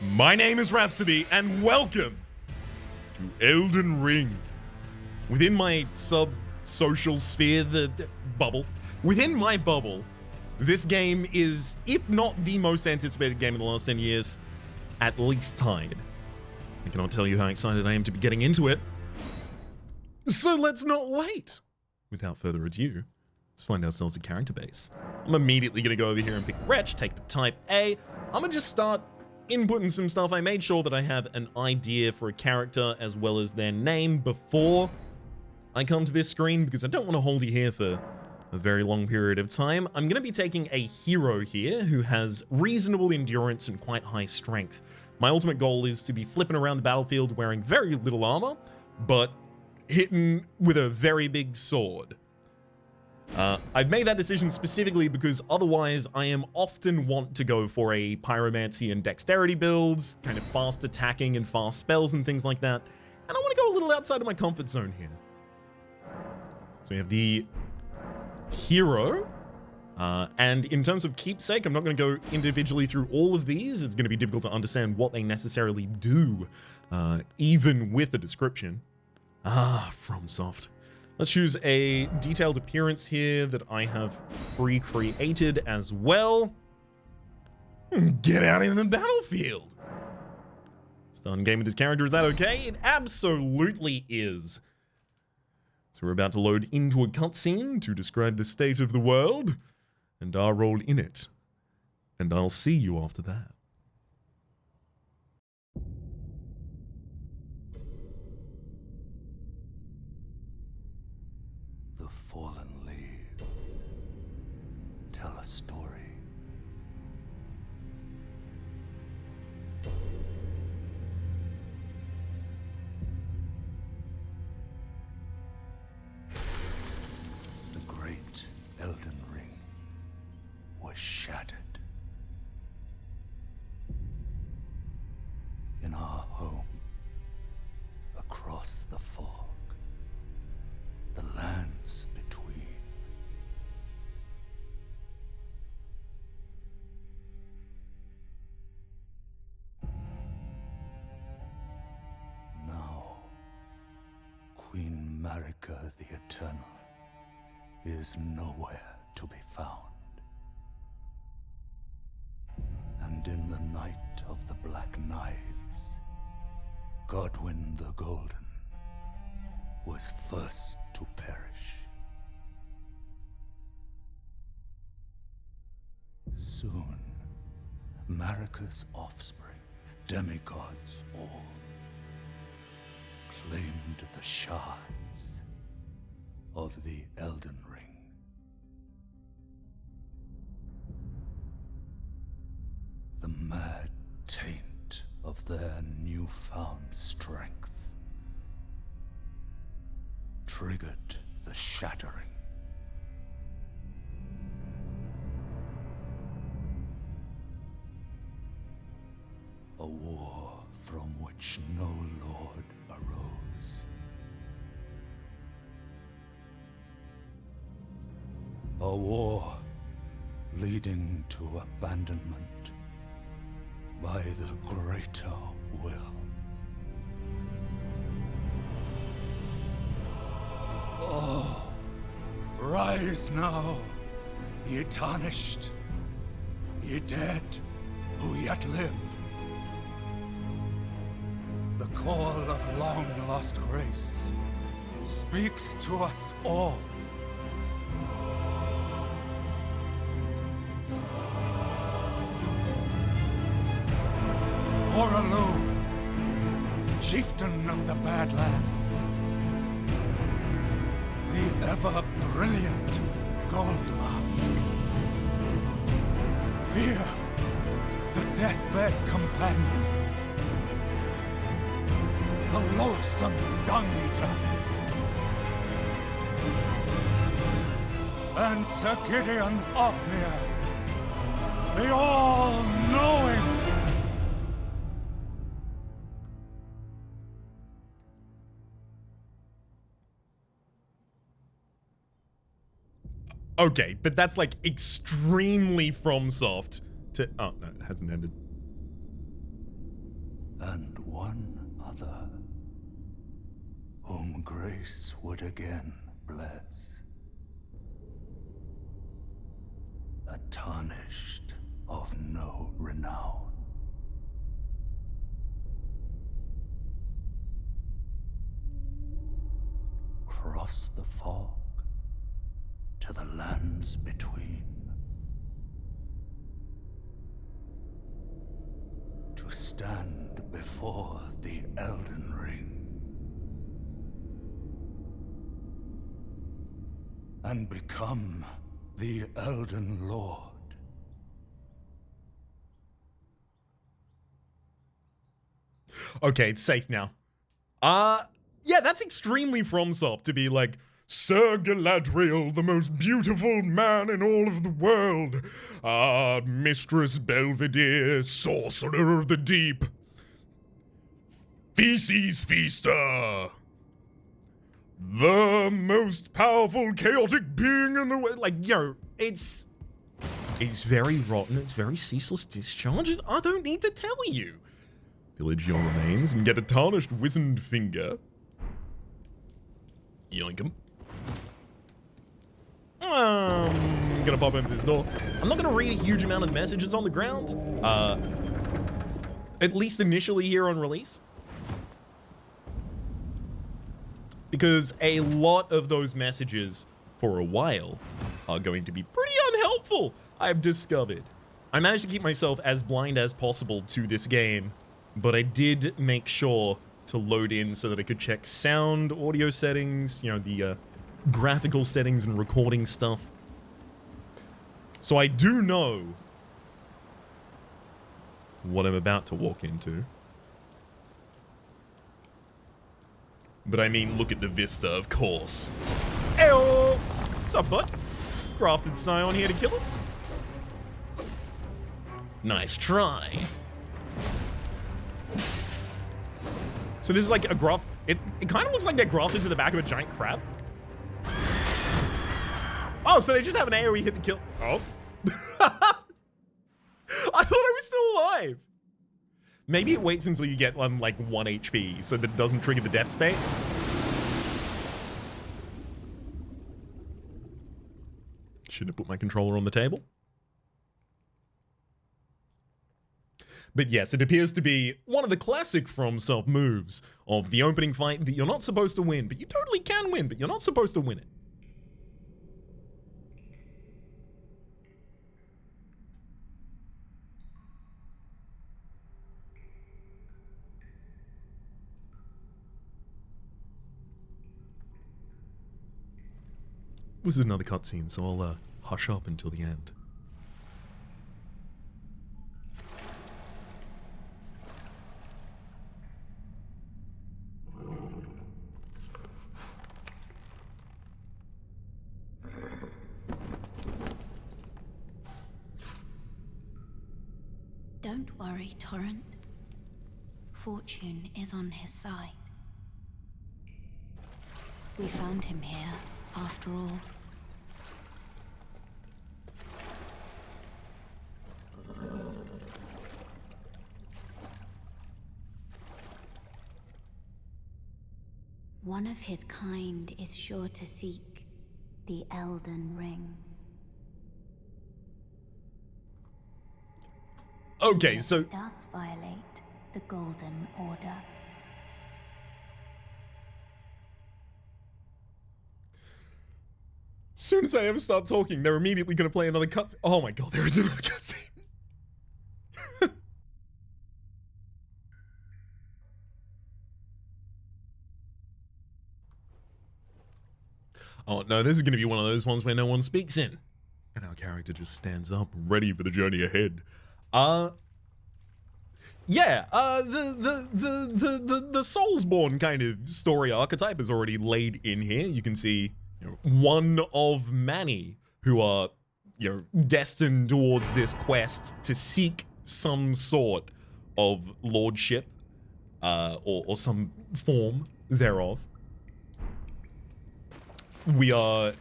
My name is Rhapsody, and welcome to Elden Ring. Within my sub-social sphere, the bubble, within my bubble, this game is, if not the most anticipated game in the last 10 years, at least tied. I cannot tell you how excited I am to be getting into it. So let's not wait. Without further ado, let's find ourselves a character base. I'm immediately going to go over here and pick Wretch, take the type A. I'm going to just start inputting some stuff. I made sure that I have an idea for a character as well as their name before I come to this screen because I don't want to hold you here for a very long period of time. I'm going to be taking a hero here who has reasonable endurance and quite high strength. My ultimate goal is to be flipping around the battlefield wearing very little armor, but hitting with a very big sword. I've made that decision specifically because otherwise I am often want to go for a pyromancy and dexterity builds, kind of fast attacking and fast spells and things like that. And I want to go a little outside of my comfort zone here. So we have the hero. And in terms of keepsake, I'm not going to go individually through all of these. It's going to be difficult to understand what they necessarily do, even with a description. FromSoft. Let's choose a detailed appearance here that I have pre-created as well. Get out into the battlefield. Starting game with this character, is that okay? It absolutely is. So we're about to load into a cutscene to describe the state of the world and our role in it. And I'll see you after that. The fallen leaves tell a story. The great Elden Ring was shattered. In our home, across the fog, the lands between. Now, Queen Marika the Eternal is nowhere to be found. And in the night of the Black Knives, Godwyn the Golden was first to perish. Soon, Marika's offspring, demigods all, claimed the shards of the Elden Ring. The mad taint of their newfound strength triggered the shattering. A war from which no lord arose. A war leading to abandonment by the greater will. Oh, rise now, ye tarnished, ye dead who yet live. The call of long-lost grace speaks to us all. Horalu, chieftain of the Badlands, the ever-brilliant Gold Mask. Fear, the deathbed companion. The loathsome Dung-Eater. And Sir Gideon Othmere, the all-knowing. Okay, but that's like extremely FromSoft to... Oh, no, it hasn't ended. and one other, whom grace would again bless. A tarnished of no renown. Cross the fog to the lands between, to stand before the Elden Ring and become the Elden Lord. Okay, it's safe now. Yeah, that's extremely FromSoft to be like, Sir Galadriel, the most beautiful man in all of the world. Mistress Belvedere, sorcerer of the deep. Feces Feaster. The most powerful chaotic being in the world. Like, yo, it's very rotten, it's very ceaseless discharges. I don't need to tell you. Pillage your remains and get a tarnished wizened finger. Yoink 'em. Gonna pop open this door. I'm not gonna read a huge amount of messages on the ground. At least initially here on release. Because a lot of those messages, for a while, are going to be pretty unhelpful, I've discovered. I managed to keep myself as blind as possible to this game, but I did make sure to load in so that I could check sound, audio settings, you know, the graphical settings and recording stuff. So I do know what I'm about to walk into. But I mean, look at the vista, of course. Eyo! Sup, bud? Crafted Scion here to kill us? Nice try. So this is like a graft. It kind of looks like they're grafted to the back of a giant crab. Oh, so they just have an AoE hit to kill. Oh. I thought I was still alive. Maybe it waits until you get like 1 HP so that it doesn't trigger the death state. Shouldn't have put my controller on the table. But yes, it appears to be one of the classic FromSoft moves of the opening fight that you're not supposed to win, but you totally can win, but you're not supposed to win it. This is another cutscene, so I'll hush up until the end. Don't worry, Torrent. Fortune is on his side. We found him here, after all. One of his kind is sure to seek the Elden Ring. Okay, so It does violate the Golden Order. soon as I ever start talking, they're immediately going to play another cutscene. Oh my god, there is another cutscene. Oh no, this is going to be one of those ones where no one speaks in. And our character just stands up, ready for the journey ahead. Yeah, the Soulsborne kind of story archetype is already laid in here. You can see, you know, one of many who are, you know, destined towards this quest to seek some sort of lordship, or some form thereof. We are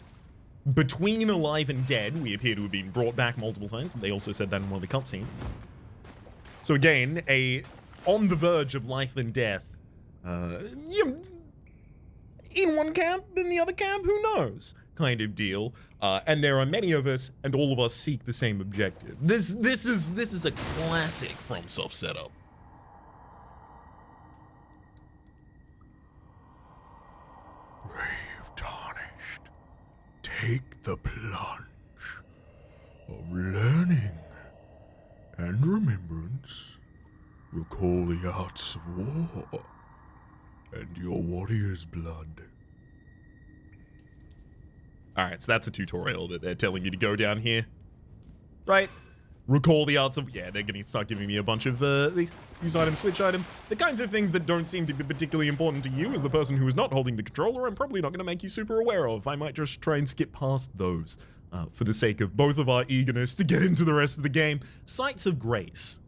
between alive and dead. We appear to have been brought back multiple times, but they also said that in one of the cutscenes. So again, a on the verge of life and death. In one camp, in the other camp, who knows? Kind of deal. And there are many of us, and all of us seek the same objective. This is a classic FromSoft setup. Brave tarnished, take the plunge of learning and remembrance. Recall the arts of war and your warrior's blood. Alright, so that's a tutorial that they're telling you to go down here. Right? Recall the arts of... Yeah, they're going to start giving me a bunch of these. Use item, switch item. The kinds of things that don't seem to be particularly important to you as the person who is not holding the controller, I'm probably not going to make you super aware of. I might just try and skip past those for the sake of both of our eagerness to get into the rest of the game. Sites of Grace.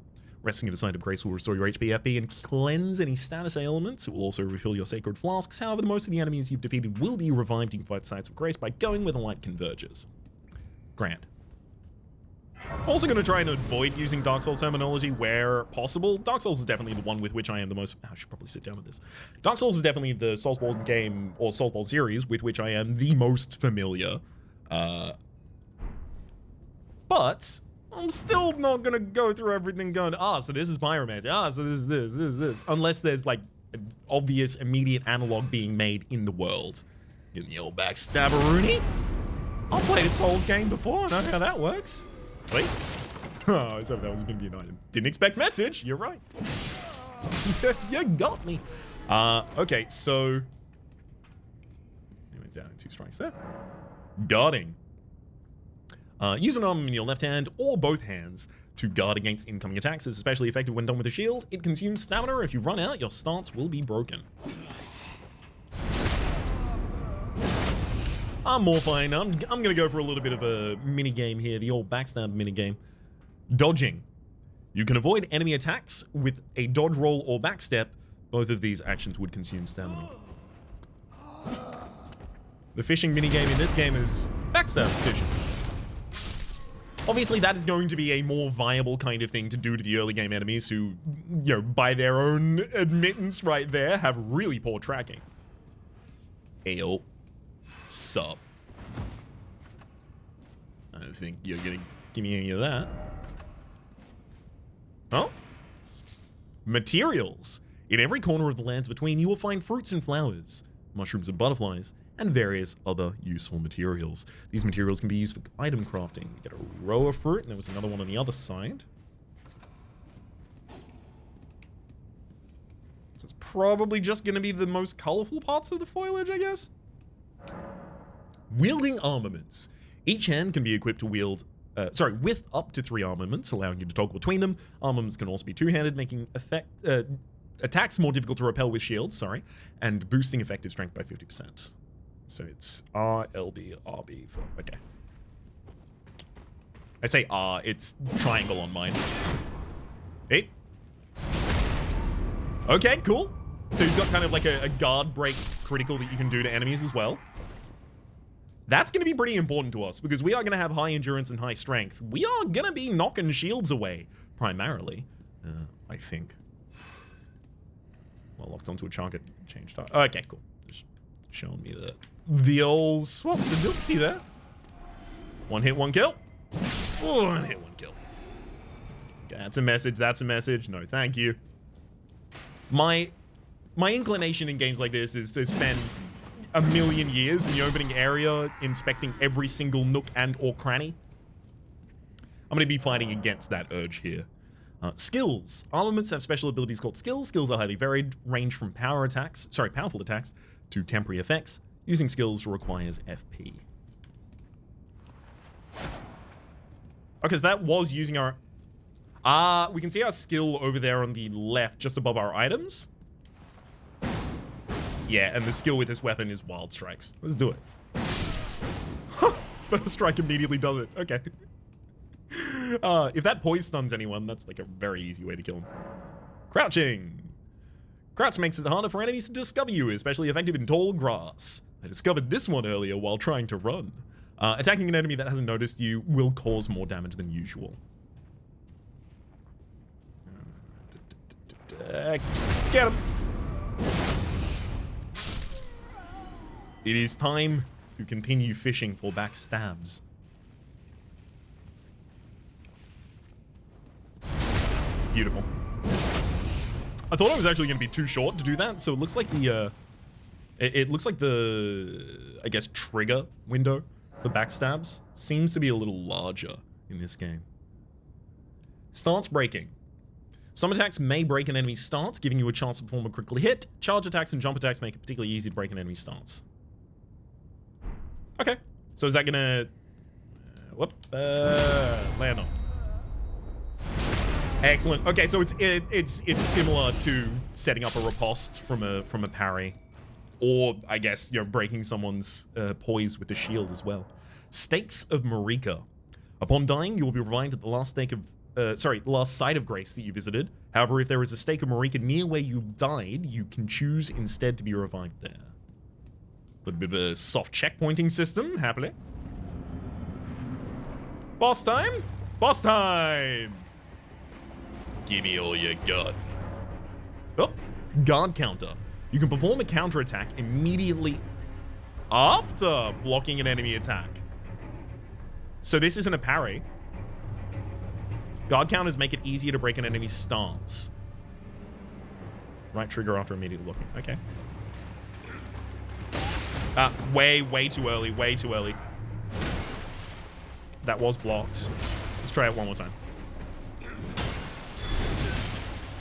Resting at a site of grace will restore your HP, FP, and cleanse any status ailments. It will also refill your sacred flasks. However, most of the enemies you've defeated will be revived. You can fight sites of grace by going where the light converges. Grand. Also going to try and avoid using Dark Souls terminology where possible. Dark Souls is definitely the one with which I am the most... I should probably sit down with this. Dark Souls is definitely the Soulsbourne game, or Soulsbourne series, with which I am the most familiar. But... I'm still not gonna go through everything going, so this is pyromancy, so this is this. Unless there's like an obvious immediate analog being made in the world. Give me the old backstabberoonie. I've played a Souls game before, I know how that works. Wait. Oh, so that was gonna be an item. Didn't expect message, you're right. You got me. Okay, so... He went down in 2 strikes there. Guarding. Use an arm in your left hand or both hands to guard against incoming attacks. It's especially effective when done with a shield. It consumes stamina. If you run out, your stance will be broken. I'm more fine. I'm going to go for a little bit of a mini game here, the old backstab mini game. Dodging. You can avoid enemy attacks with a dodge roll or backstep. Both of these actions would consume stamina. The fishing mini game in this game is backstab fishing. Obviously, that is going to be a more viable kind of thing to do to the early game enemies who, you know, by their own admittance right there, have really poor tracking. Ayo. Sup. I don't think you're gonna give me any of that. Oh? Materials. In every corner of the lands between, you will find fruits and flowers, mushrooms and butterflies, and various other useful materials. These materials can be used for item crafting. You get a row of fruit, and there was another one on the other side. So it's probably just going to be the most colorful parts of the foliage, I guess? Wielding armaments. Each hand can be equipped to wield... with up to 3 armaments, allowing you to toggle between them. Armaments can also be two-handed, making attacks more difficult to repel with shields, and boosting effective strength by 50%. So it's R, LB, RB for... Okay. I say R, it's triangle on mine. Hey. Okay, cool. So you've got kind of like a guard break critical that you can do to enemies as well. That's going to be pretty important to us, because we are going to have high endurance and high strength. We are going to be knocking shields away, primarily, I think. Well, locked onto a chunk, it changed. Okay, cool. Just showing me the old swaps and see there. 1 hit, 1 kill. 1 hit, 1 kill. Okay, that's a message. That's a message. No, thank you. My inclination in games like this is to spend a million years in the opening area inspecting every single nook and or cranny. I'm going to be fighting against that urge here. Skills. Armaments have special abilities called skills. Skills are highly varied, range from powerful attacks to temporary effects. Using skills requires FP. Okay, so that was using our... we can see our skill over there on the left, just above our items. Yeah, and the skill with this weapon is Wild Strikes. Let's do it. First strike immediately does it. Okay. If that poise stuns anyone, that's like a very easy way to kill him. Crouching. Crouch makes it harder for enemies to discover you, especially effective in tall grass. I discovered this one earlier while trying to run. Attacking an enemy that hasn't noticed you will cause more damage than usual. Get him. It is time to continue fishing for backstabs. Beautiful. I thought it was actually going to be too short to do that, so it looks like the, it looks like the, I guess, trigger window for backstabs seems to be a little larger in this game. Stance breaking. Some attacks may break an enemy's stance, giving you a chance to perform a critical hit. Charge attacks and jump attacks make it particularly easy to break an enemy's stance. Okay, so is that gonna... land on. Excellent. Okay, so it's similar to setting up a riposte from a parry, or I guess breaking someone's poise with the shield as well. Stakes of Marika. Upon dying, you will be revived at the last stake of the last site of grace that you visited. However, if there is a stake of Marika near where you died, you can choose instead to be revived there. A bit of a soft checkpointing system happening. Boss time? Boss time! Give me all you got. Oh, guard counter. You can perform a counterattack immediately after blocking an enemy attack. So this isn't a parry. Guard counters make it easier to break an enemy's stance. Right trigger after immediately blocking. Okay. Way too early. Way too early. That was blocked. Let's try it one more time.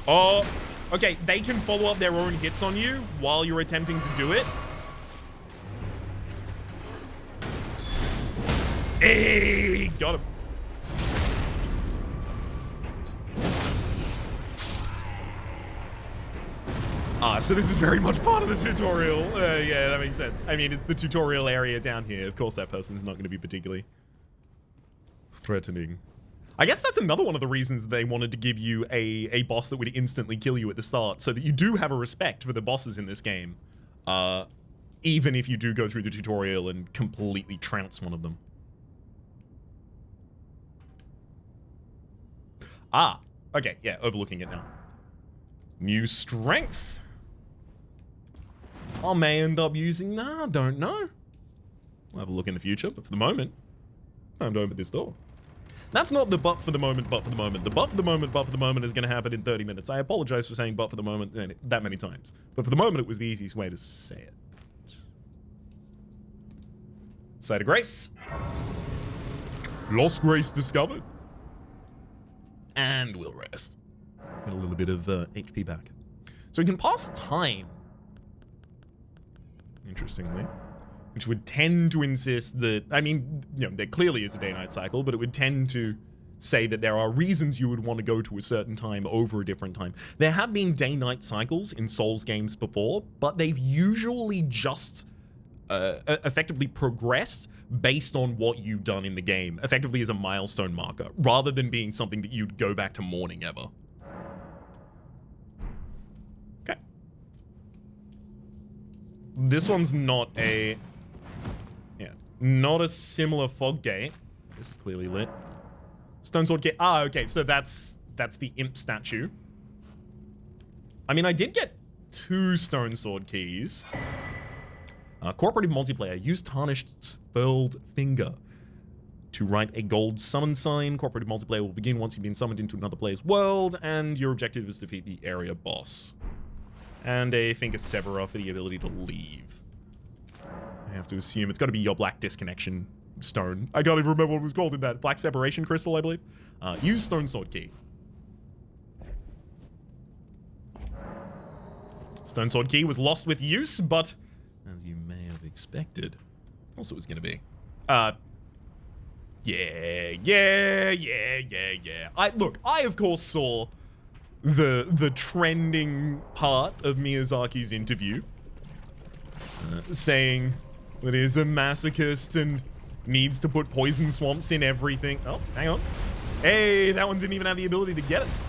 Oh, okay. They can follow up their own hits on you while you're attempting to do it. Hey, got him. So this is very much part of the tutorial. Yeah, that makes sense. I mean, it's the tutorial area down here. Of course, that person's not going to be particularly threatening. I guess that's another one of the reasons they wanted to give you a boss that would instantly kill you at the start, so that you do have a respect for the bosses in this game, even if you do go through the tutorial and completely trounce one of them. Okay, yeah, overlooking it now. New strength. I may end up using that, I don't know. We'll have a look in the future, but for the moment, time to open this door. That's not the but for the moment, but for the moment. The but for the moment, but for the moment is going to happen in 30 minutes. I apologize for saying but for the moment that many times. But for the moment, it was the easiest way to say it. Site of Grace. Lost Grace discovered. And we'll rest. Get a little bit of HP back. So we can pass time. Interestingly. Which would tend to insist that, I mean, there clearly is a day-night cycle, but it would tend to say that there are reasons you would want to go to a certain time over a different time. There have been day-night cycles in Souls games before, but they've usually just effectively progressed based on what you've done in the game, effectively as a milestone marker, rather than being something that you'd go back to morning ever. Okay. This one's not a... not a similar fog gate. This is clearly lit. Stone sword gate. Okay, so that's the imp statue. I mean, I did get 2 stone sword keys. Cooperative multiplayer. Use Tarnished's furled finger to write a gold summon sign. Cooperative multiplayer will begin once you've been summoned into another player's world, and your objective is to defeat the area boss. And a finger severer for the ability to leave. I have to assume it's got to be your black disconnection stone. I can't even remember what it was called in that. Black separation crystal, I believe. Use stone sword key. Stone sword key was lost with use, but as you may have expected, also was going to be. Yeah. I of course saw the trending part of Miyazaki's interview, saying that he's a masochist and needs to put poison swamps in everything. Oh, hang on. Hey, that one didn't even have the ability to get us.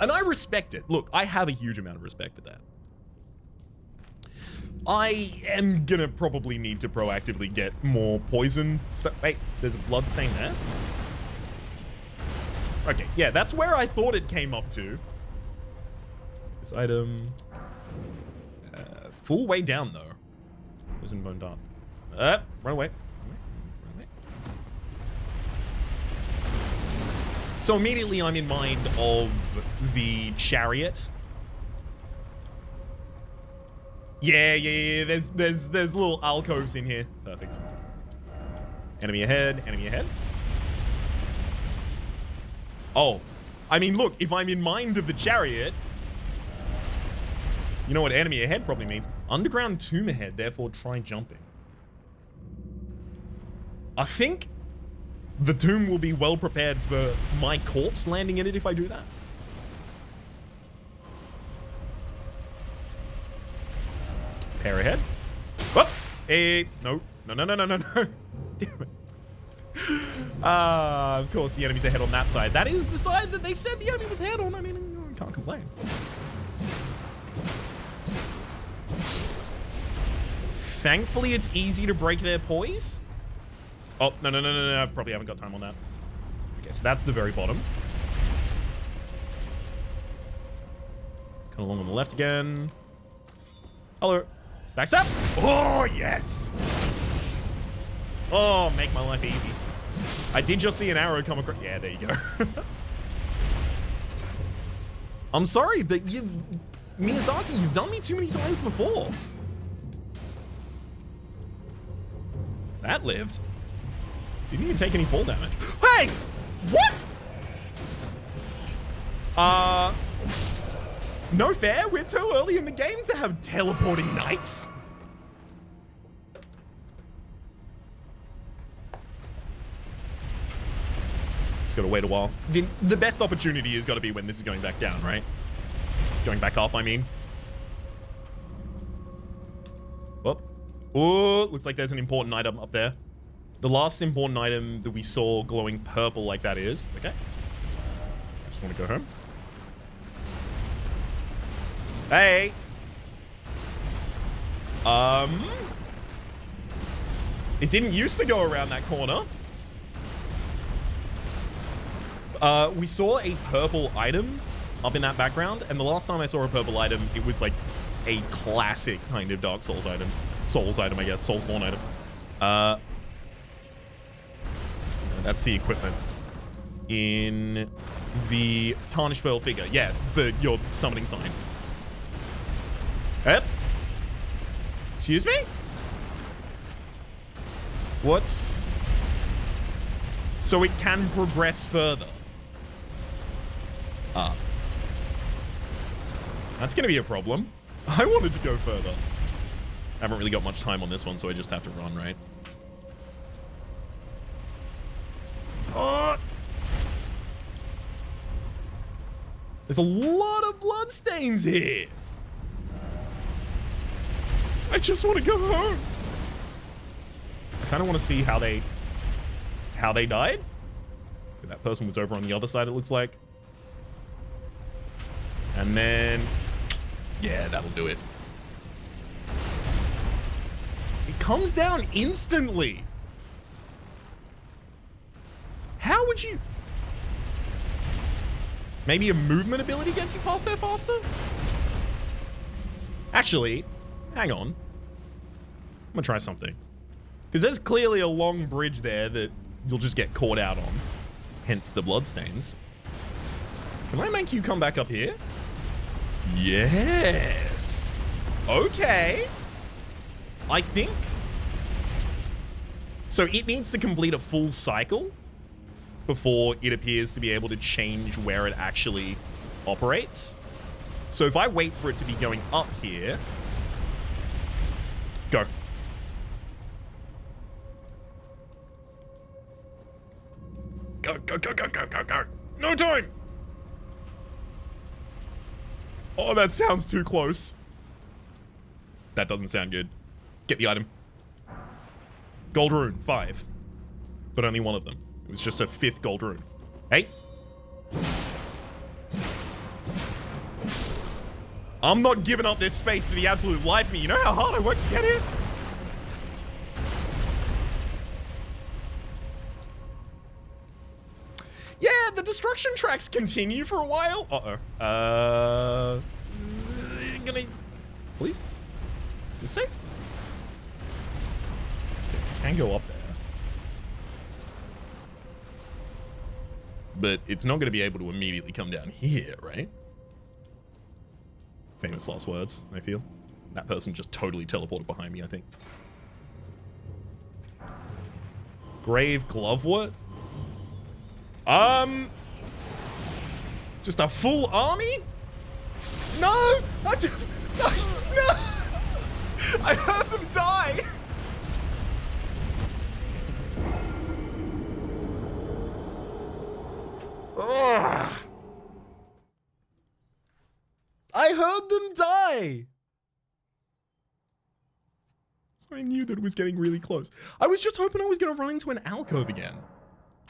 And I respect it. Look, I have a huge amount of respect for that. I am gonna probably need to proactively get more poison. So, wait, there's a blood stain there. Okay, yeah, that's where I thought it came up to. This item. Full way down, though. Wasn't bone dart. Run away. Run away. So immediately I'm in mind of the chariot. Yeah. There's little alcoves in here. Perfect. Enemy ahead. Enemy ahead. Oh, I mean, look, if I'm in mind of the chariot, you know what enemy ahead probably means? Underground tomb ahead, therefore try jumping. I think the tomb will be well prepared for my corpse landing in it if I do that. Pair ahead. Whoop! Hey, no. Damn it. Of course, the enemy's ahead on that side. That is the side that they said the enemy was ahead on. I mean, I can't complain. Thankfully, it's easy to break their poise. Oh, no. I probably haven't got time on that. Okay, so that's the very bottom. Come along on the left again. Hello. Backstab. Oh, yes. Oh, make my life easy. I did just see an arrow come across. Yeah, there you go. I'm sorry, but Miyazaki, you've done me too many times before. That lived. Didn't even take any fall damage. Hey! What? No fair. We're too early in the game to have teleporting knights. Just gotta wait a while. The best opportunity has got to be when this is going back down, right? Going back up, I mean. Oh, looks like there's an important item up there. The last important item that we saw glowing purple like that is... Okay. I just want to go home. Hey! It didn't used to go around that corner. We saw a purple item up in that background, and the last time I saw a purple item, it was like a classic kind of Dark Souls item. Souls item, I guess. Soulsborne item. That's the equipment. In the Tarnished Pearl figure. Yeah, for your summoning sign. Excuse me? What's... So it can progress further. That's gonna be a problem. I wanted to go further. I haven't really got much time on this one, so I just have to run, right? There's a lot of bloodstains here. I just want to go home. I kind of want to see how they died. That person was over on the other side, it looks like. And then, yeah, that'll do it. It comes down instantly. How would you... Maybe a movement ability gets you past there faster? Actually, hang on. I'm gonna try something. Because there's clearly a long bridge there that you'll just get caught out on. Hence the bloodstains. Can I make you come back up here? Yes. Okay. I think. So it needs to complete a full cycle before it appears to be able to change where it actually operates. So if I wait for it to be going up here, go. Go. No time. Oh, that sounds too close. That doesn't sound good. Get the item. Gold rune, 5. But only one of them. It was just a 5th gold rune. Hey. I'm not giving up this space for the absolute life of me. You know how hard I worked to get here? Yeah, the destruction construction tracks continue for a while? Gonna... Please? Is it safe? Can go up there. But it's not gonna be able to immediately come down here, right? Famous last words, I feel. That person just totally teleported behind me, I think. Grave Glovewort? Just a full army? No! No! I heard them die! Ugh. I heard them die! So I knew that it was getting really close. I was just hoping I was going to run into an alcove again.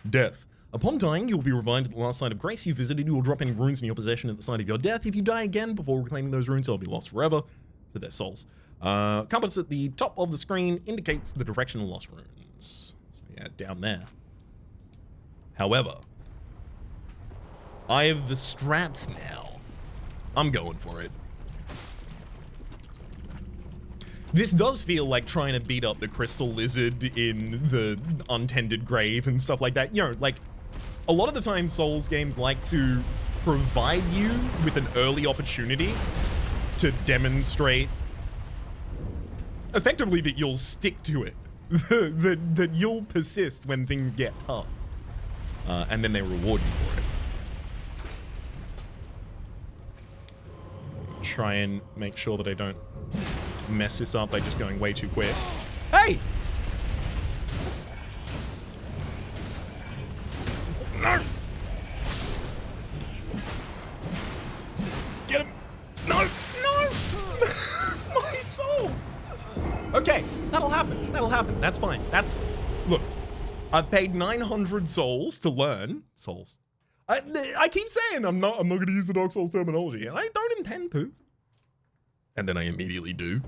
Death. Upon dying, you will be revived at the last site of grace you visited. You will drop any runes in your possession at the site of your death. If you die again before reclaiming those runes, they'll be lost forever to their souls. Compass at the top of the screen indicates the direction of lost runes. So yeah, down there. However, I have the strats now. I'm going for it. This does feel like trying to beat up the crystal lizard in the untended grave and stuff like that. You know, like, a lot of the time Souls games like to provide you with an early opportunity to demonstrate effectively that you'll stick to it. that you'll persist when things get tough. And then they reward you for it. Try and make sure that I don't mess this up by just going way too quick. Hey! No! Get him! No! No! My soul! Okay, that'll happen. That'll happen. That's fine. That's... Look, I've paid 900 souls to learn... Souls. I keep saying I'm not going to use the Dark Souls terminology, and I don't intend to. And then I immediately do.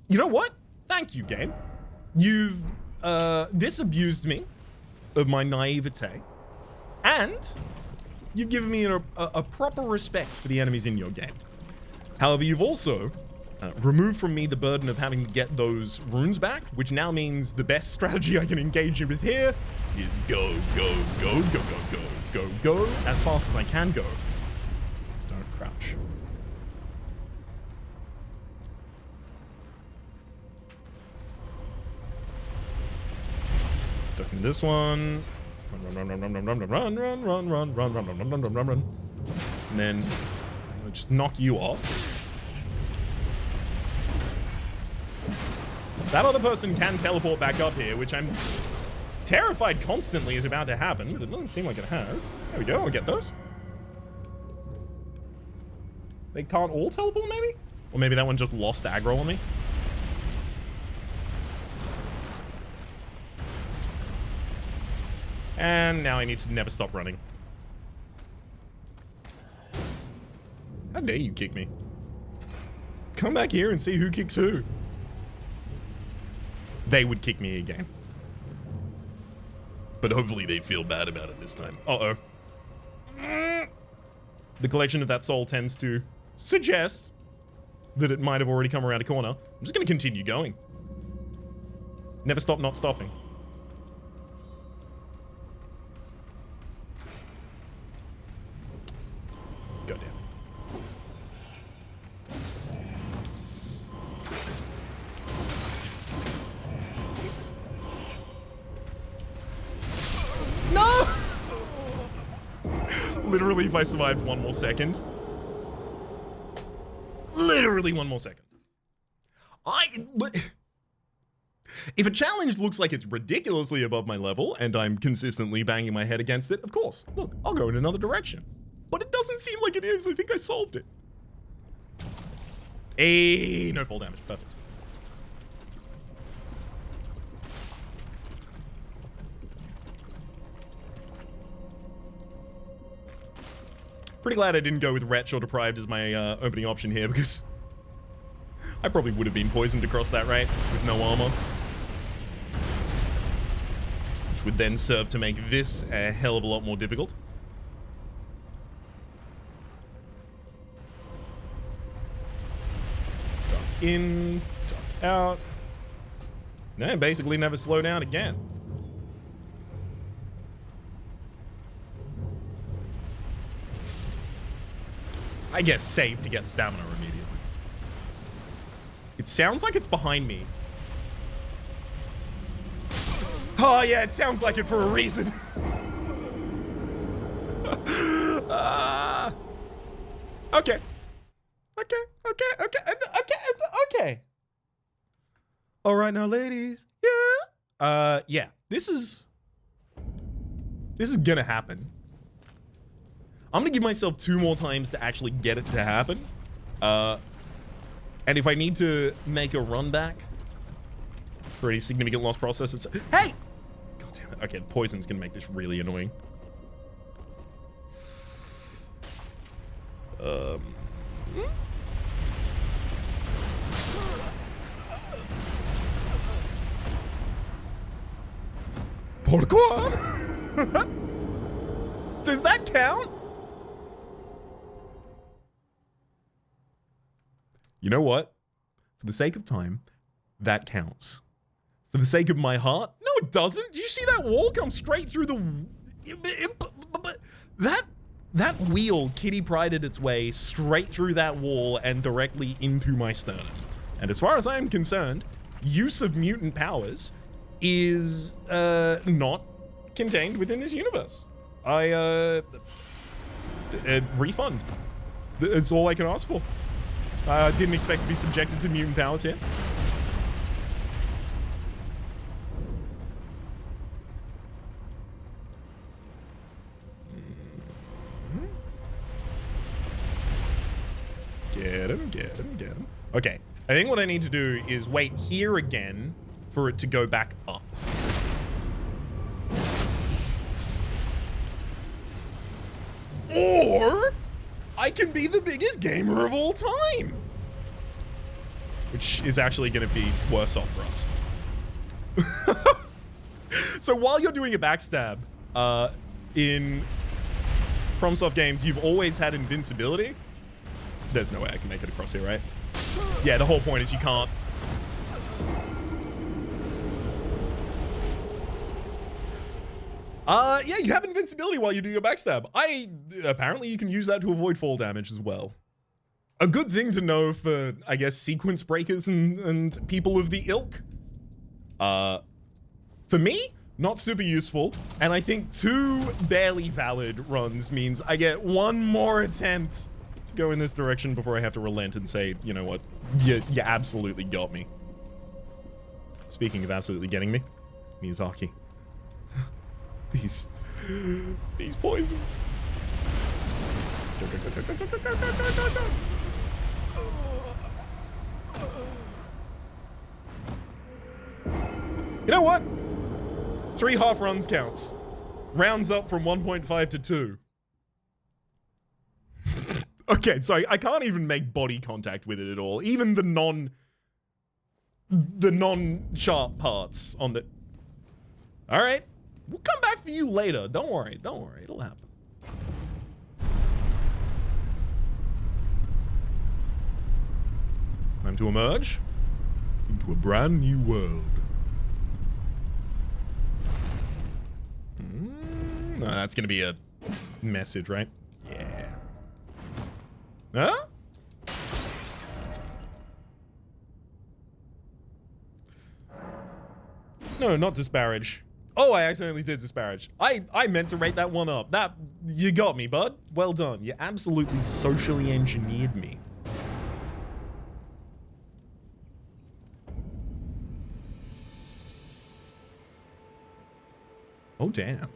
You know what? Thank you, game. You've disabused me of my naivete, and you've given me a proper respect for the enemies in your game. However, you've also removed from me the burden of having to get those runes back, which now means the best strategy I can engage you with here is go, go, go, go, go, go, go, go, as fast as I can go. Don't crouch. Ducking this one. Run, run, run, run, run, run, run, run, run, run, run, run, run, run, run, run, run, run. And then I'll just knock you off. That other person can teleport back up here, which I'm terrified constantly is about to happen, but it doesn't seem like it has. There we go, I'll get those. They can't all teleport, maybe? Or maybe that one just lost aggro on me. And now I need to never stop running. How dare you kick me? Come back here and see who kicks who. They would kick me again. But hopefully they'd feel bad about it this time. Uh-oh. The collection of that soul tends to suggest that it might have already come around a corner. I'm just going to continue going. Never stop not stopping. Go down. No! Literally, if I survived one more second. Literally one more second. If a challenge looks like it's ridiculously above my level and I'm consistently banging my head against it, of course, look, I'll go in another direction. But it doesn't seem like it is. I think I solved it. Hey, no fall damage. Perfect. Pretty glad I didn't go with Wretch or Deprived as my opening option here, because I probably would have been poisoned across that, right? With no armor. Which would then serve to make this a hell of a lot more difficult. Duck in, duck out. No, basically never slow down again. I guess save to get stamina immediately. It sounds like it's behind me. Oh yeah, it sounds like it for a reason. Okay. Okay. All right now, ladies. Yeah. Yeah. This is gonna happen. I'm gonna give myself 2 more times to actually get it to happen. And if I need to make a run back for any significant loss process, it's... Hey! God damn it. Okay, poison's gonna make this really annoying. Pourquoi? Does that count? You know what? For the sake of time, that counts. For the sake of my heart? No, it doesn't. Do you see that wall come straight through the... That wheel kitty prided its way straight through that wall and directly into my sternum. And as far as I am concerned, use of mutant powers is not contained within this universe. Refund. It's all I can ask for. I didn't expect to be subjected to mutant powers here. Get him, get him, get him. Okay, I think what I need to do is wait here again for it to go back up. Or I can be the biggest gamer of all time. Which is actually going to be worse off for us. So while you're doing a backstab in FromSoft games, you've always had invincibility. There's no way I can make it across here, right? Yeah, the whole point is you can't. Yeah, you have invincibility while you do your backstab. Apparently you can use that to avoid fall damage as well. A good thing to know for, I guess, sequence breakers and people of the ilk. For me, not super useful. And I think 2 barely valid runs means I get 1 more attempt to go in this direction before I have to relent and say, you know what, you absolutely got me. Speaking of absolutely getting me, Miyazaki. These poisons. You know what? 3 half runs counts. Rounds up from 1.5 to 2. Okay, so I can't even make body contact with it at all. Even the non-sharp parts on the... All right. We'll come back for you later. Don't worry. Don't worry. It'll happen. Time to emerge into a brand new world. No, that's going to be a message, right? Yeah. Huh? No, not disparage. Oh, I accidentally did disparage. I meant to rate that one up. You got me, bud. Well done. You absolutely socially engineered me. Oh, damn.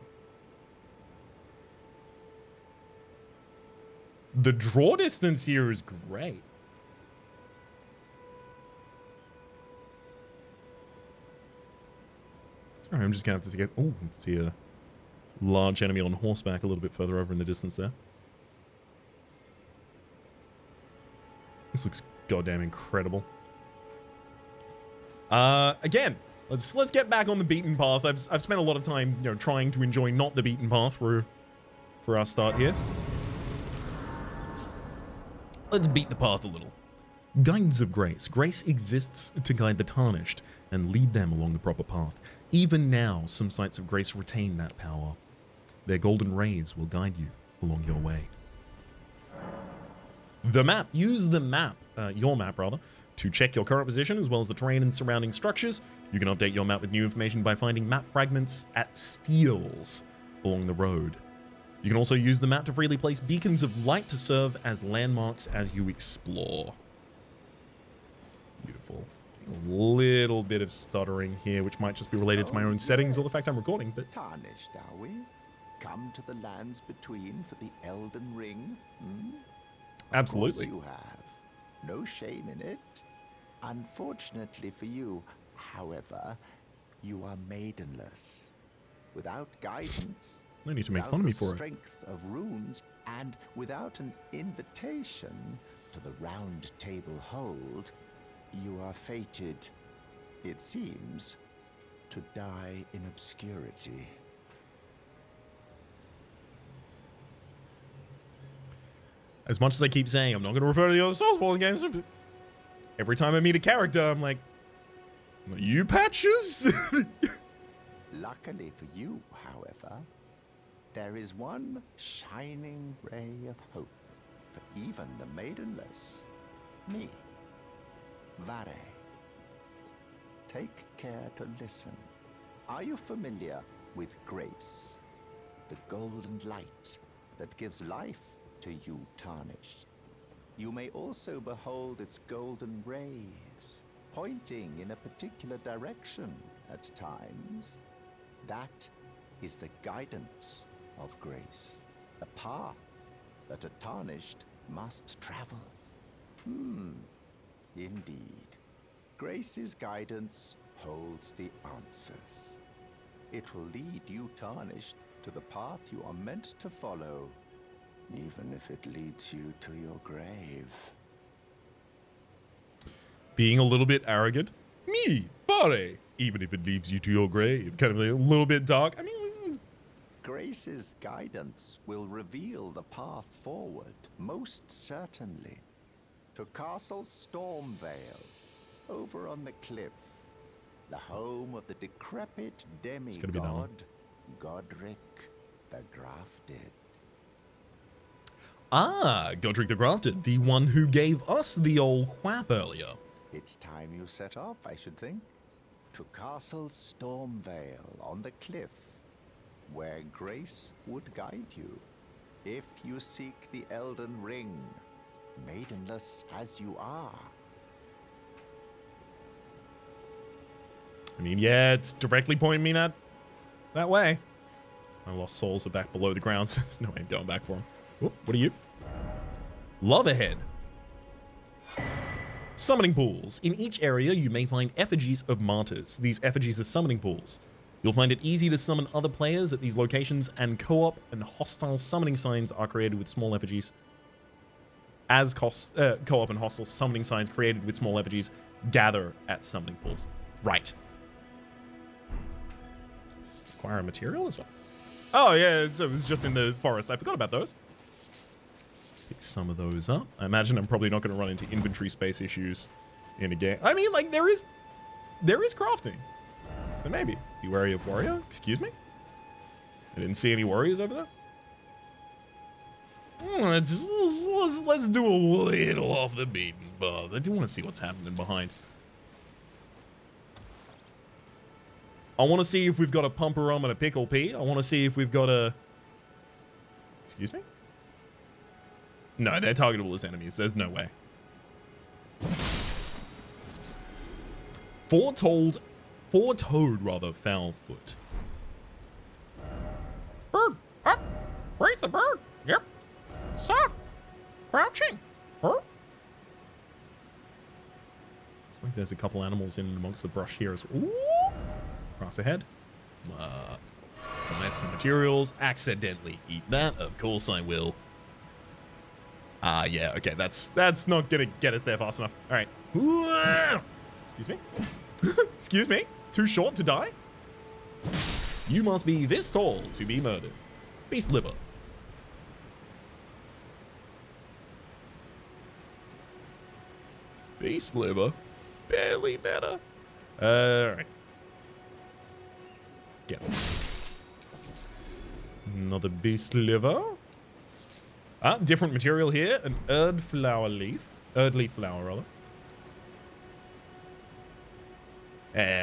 The draw distance here is great. Sorry, I'm just gonna have to get... Oh, see a large enemy on horseback a little bit further over in the distance there. This looks goddamn incredible. Again, Let's get back on the beaten path. I've spent a lot of time, you know, trying to enjoy not the beaten path for our start here. Let's beat the path a little. Guidance of Grace. Grace exists to guide the tarnished and lead them along the proper path. Even now, some sites of grace retain that power. Their golden rays will guide you along your way. The map. Use the map, your map rather, to check your current position as well as the terrain and surrounding structures. You can update your map with new information by finding map fragments at steels along the road. You can also use the map to freely place beacons of light to serve as landmarks as you explore. Beautiful. A little bit of stuttering here, which might just be related to my own settings or the fact I'm recording, but... Tarnished, are we? Come to the lands between for the Elden Ring? Absolutely. Of course you have. No shame in it. Unfortunately for you, however, you are maidenless. Without guidance... No need to make fun of me for it. Without the strength of runes, and without an invitation to the round table hold, you are fated, it seems, to die in obscurity. As much as I keep saying I'm not going to refer to the other Soulsbourne games, every time I meet a character, I'm like, you patches? Luckily for you, however, there is one shining ray of hope for even the maidenless. Me. Vare. Take care to listen. Are you familiar with grace? The golden light that gives life to you tarnished. You may also behold its golden rays, pointing in a particular direction at times. That is the guidance of grace, a path that a tarnished must travel. Indeed. Grace's guidance holds the answers. It will lead you tarnished to the path you are meant to follow, even if it leads you to your grave. Being a little bit arrogant. Me, Vare. Even if it leads you to your grave. Kind of a little bit dark. I mean... Grace's guidance will reveal the path forward, most certainly. To Castle Stormvale, over on the cliff, the home of the decrepit demigod, Godric the Grafted. Ah, Godric the Grafted, the one who gave us the old whap earlier. It's time you set off, I should think. To Castle Stormvale on the cliff, where Grace would guide you, if you seek the Elden Ring, maidenless as you are. I mean, yeah, it's directly pointing me that way. My lost souls are back below the ground, so there's no way I'm going back for them. Oh, what are you? Love ahead. Summoning pools. In each area, you may find effigies of martyrs. These effigies are summoning pools. You'll find it easy to summon other players at these locations, and co-op and hostile summoning signs are created with small effigies. As co-op and hostile summoning signs created with small effigies gather at summoning pools. Right. Acquire a material as well. Oh, yeah, it was just in the forest. I forgot about those. Pick some of those up. I imagine I'm probably not going to run into inventory space issues in a game. I mean, like, there is crafting. So maybe. Be wary of warrior? Excuse me? I didn't see any warriors over there. Let's do a little off the beaten path. I do want to see what's happening behind. I want to see if we've got a pumper rum and a pickle pea. I want to see if we've got a... Excuse me? No, they're targetable as enemies. There's no way. Foretold rather, foul foot. Bird, up, raise the bird. Yep. Soft, crouching. Looks like there's a couple animals in amongst the brush here as well. Ooh. Cross ahead. Buy some materials. Accidentally eat that. Of course I will. Yeah. Okay. That's not gonna get us there fast enough. All right. Excuse me. Excuse me. too short to die? You must be this tall to be murdered. Beast liver. Beast liver. Barely better. Alright. Yeah. Another beast liver. Ah, different material here. An erd flower leaf. Erd leaf flower, rather.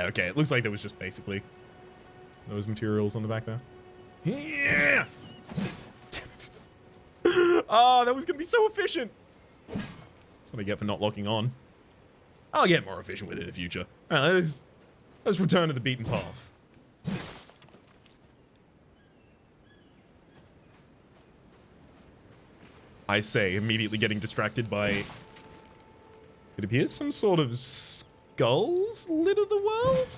Okay, it looks like there was just basically those materials on the back there. Yeah! Damn it. Oh, that was going to be so efficient. That's what I get for not locking on. I'll get more efficient with it in the future. All right, let's return to the beaten path. I say, immediately getting distracted by... It appears some sort of skulls litter the world?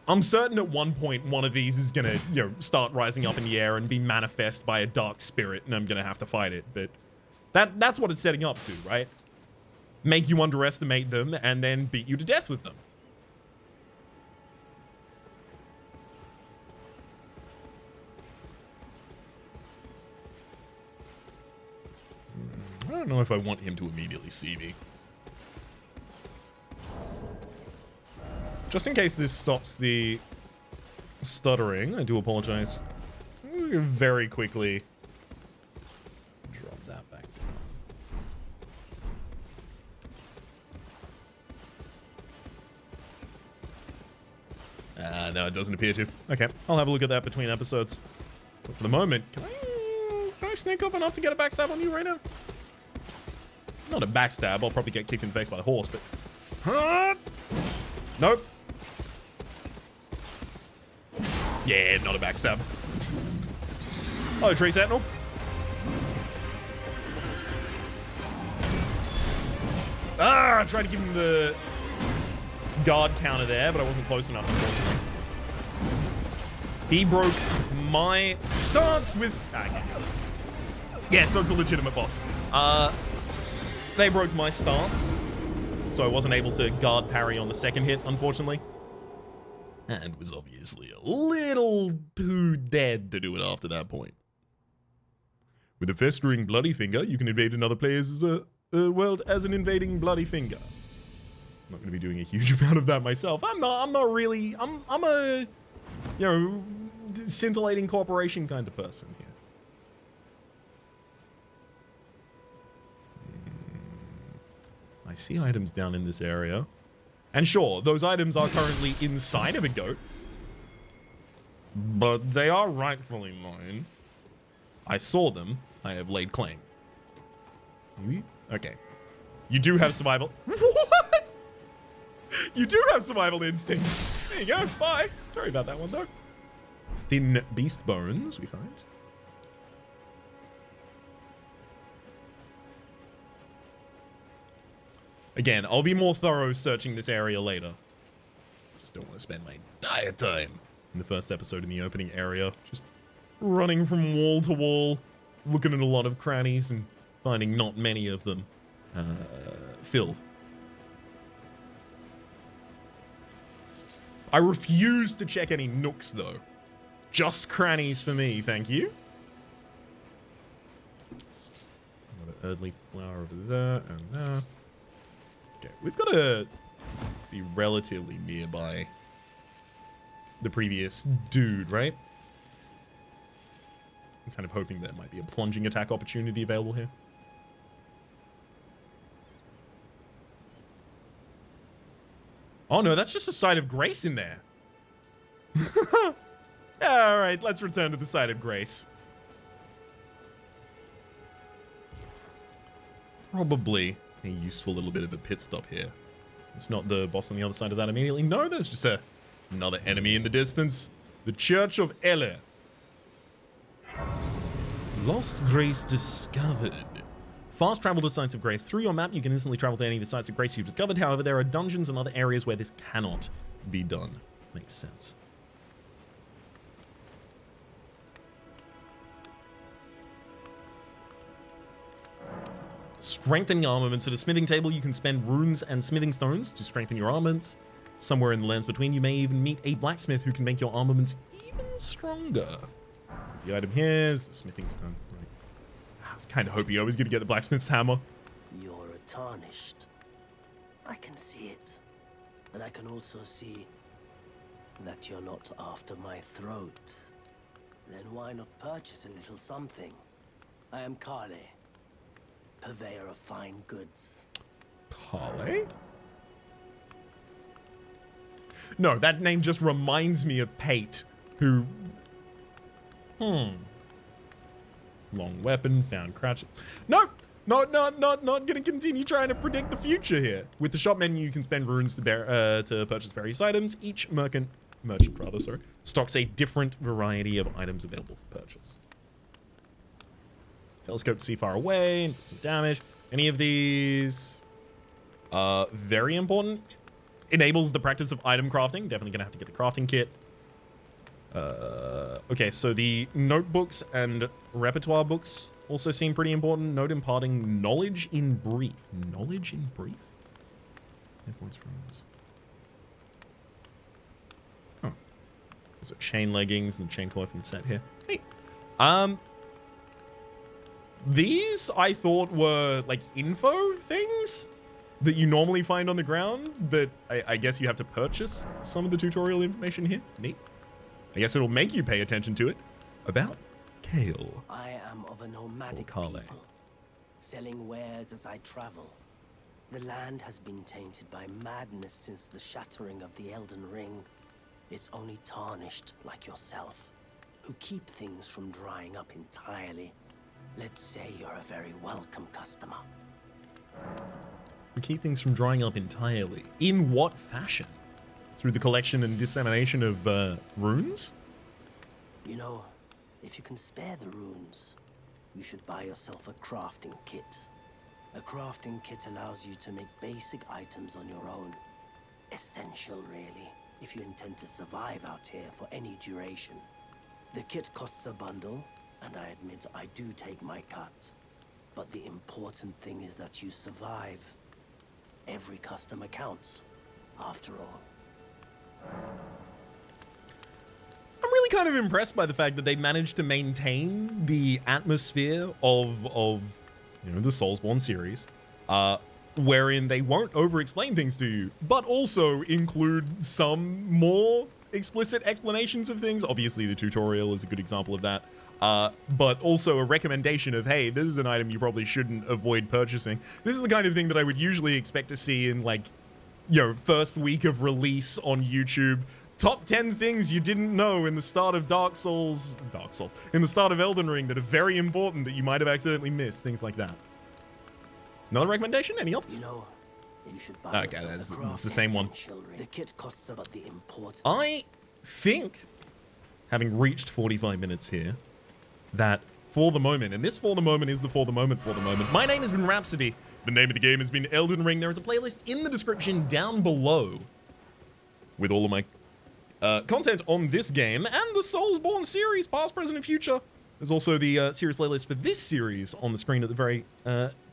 I'm certain at one point one of these is gonna, start rising up in the air and be manifest by a dark spirit, and I'm gonna have to fight it, but... That's what it's setting up to, right? Make you underestimate them and then beat you to death with them. I don't know if I want him to immediately see me. Just in case this stops the stuttering, I do apologize. Very quickly drop that back down. No, it doesn't appear to. Okay, I'll have a look at that between episodes. But for the moment, can I sneak up enough to get a backstab on you right now? Not a backstab, I'll probably get kicked in the face by the horse, but... Nope. Yeah, not a backstab. Oh, tree sentinel. Ah, I tried to give him the guard counter there, but I wasn't close enough, unfortunately. He broke my stance with... Yeah, so it's a legitimate boss. They broke my stance, so I wasn't able to guard parry on the second hit, unfortunately. And was obviously a little too dead to do it after that point. With a festering bloody finger, you can invade another player's world as an invading bloody finger. I'm not going to be doing a huge amount of that myself. I'm not really... I'm a, scintillating corporation kind of person here. I see items down in this area. And sure, those items are currently inside of a goat. But they are rightfully mine. I saw them. I have laid claim. Okay. You do have survival... What? You do have survival instincts. There you go. Bye. Sorry about that one, though. Thin beast bones, we find. Again, I'll be more thorough searching this area later. Just don't want to spend my entire time in the first episode in the opening area. Just running from wall to wall, looking at a lot of crannies and finding not many of them filled. I refuse to check any nooks, though. Just crannies for me, thank you. Another Erdleaf flower over there and there. Okay, we've got to be relatively nearby the previous dude, right? I'm kind of hoping there might be a plunging attack opportunity available here. Oh no, that's just a site of grace in there. All right, let's return to the site of grace. Probably a useful little bit of a pit stop here. It's not the boss on the other side of that immediately. No, there's just another enemy in the distance. The Church of Ele. Lost Grace discovered. Fast travel to sites of grace. Through your map, you can instantly travel to any of the sites of grace you've discovered. However, there are dungeons and other areas where this cannot be done. Makes sense. Strengthening armaments. At a smithing table, you can spend runes and smithing stones to strengthen your armaments. Somewhere in the lands between, you may even meet a blacksmith who can make your armaments even stronger. The item here is the smithing stone. Right. I was kind of hoping I was going to get the blacksmith's hammer. You're a tarnished. I can see it. And I can also see that you're not after my throat. Then why not purchase a little something? I am Kale, purveyor of fine goods. Kale? No, that name just reminds me of Pate, who... Long weapon, found crouch. Nope! Not gonna continue trying to predict the future here. With the shop menu, you can spend runes to purchase various items. Each merchant stocks a different variety of items available for purchase. Telescope to see far away, and some damage. Any of these... very important. Enables the practice of item crafting. Definitely gonna have to get the crafting kit. Okay, so the notebooks and repertoire books also seem pretty important. Note imparting knowledge in brief. Knowledge in brief? Points runes. Oh. There's a chain leggings and chain cloth set here. Hey. These I thought were like info things that you normally find on the ground, but I guess you have to purchase some of the tutorial information here. Neat. I guess it'll make you pay attention to it. About Kale. I am of a nomadic people, selling wares as I travel. The land has been tainted by madness since the shattering of the Elden Ring. It's only tarnished like yourself, who keep things from drying up entirely. Let's say you're a very welcome customer. We keep things from drying up entirely. In what fashion? Through the collection and dissemination of runes? You know, if you can spare the runes, you should buy yourself a crafting kit. A crafting kit allows you to make basic items on your own. Essential, really, if you intend to survive out here for any duration. The kit costs a bundle, and I admit I do take my cut. But the important thing is that you survive. Every customer counts, after all. I'm really kind of impressed by the fact that they managed to maintain the atmosphere of you know, the Soulsborne series, wherein they won't over-explain things to you, but also include some more explicit explanations of things. Obviously, the tutorial is a good example of that. But also a recommendation of, hey, this is an item you probably shouldn't avoid purchasing. This is the kind of thing that I would usually expect to see in, like, you know, first week of release on YouTube. Top 10 things you didn't know in the start of in the start of Elden Ring that are very important that you might have accidentally missed. Things like that. Another recommendation? Any others? You know, you should buy okay, that's the same one. The kit costs about the important. I think, having reached 45 minutes here, that for the moment, and this for the moment is the for the moment, my name has been Rhapsody. The name of the game has been Elden Ring. There is a playlist in the description down below with all of my content on this game and the Soulsborne series, past, present, and future. There's also the series playlist for this series on the screen at the very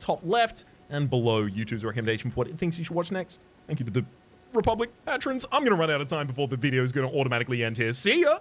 top left, and below YouTube's recommendation for what it thinks you should watch next. Thank you to the Republic patrons. I'm going to run out of time before the video is going to automatically end here. See ya!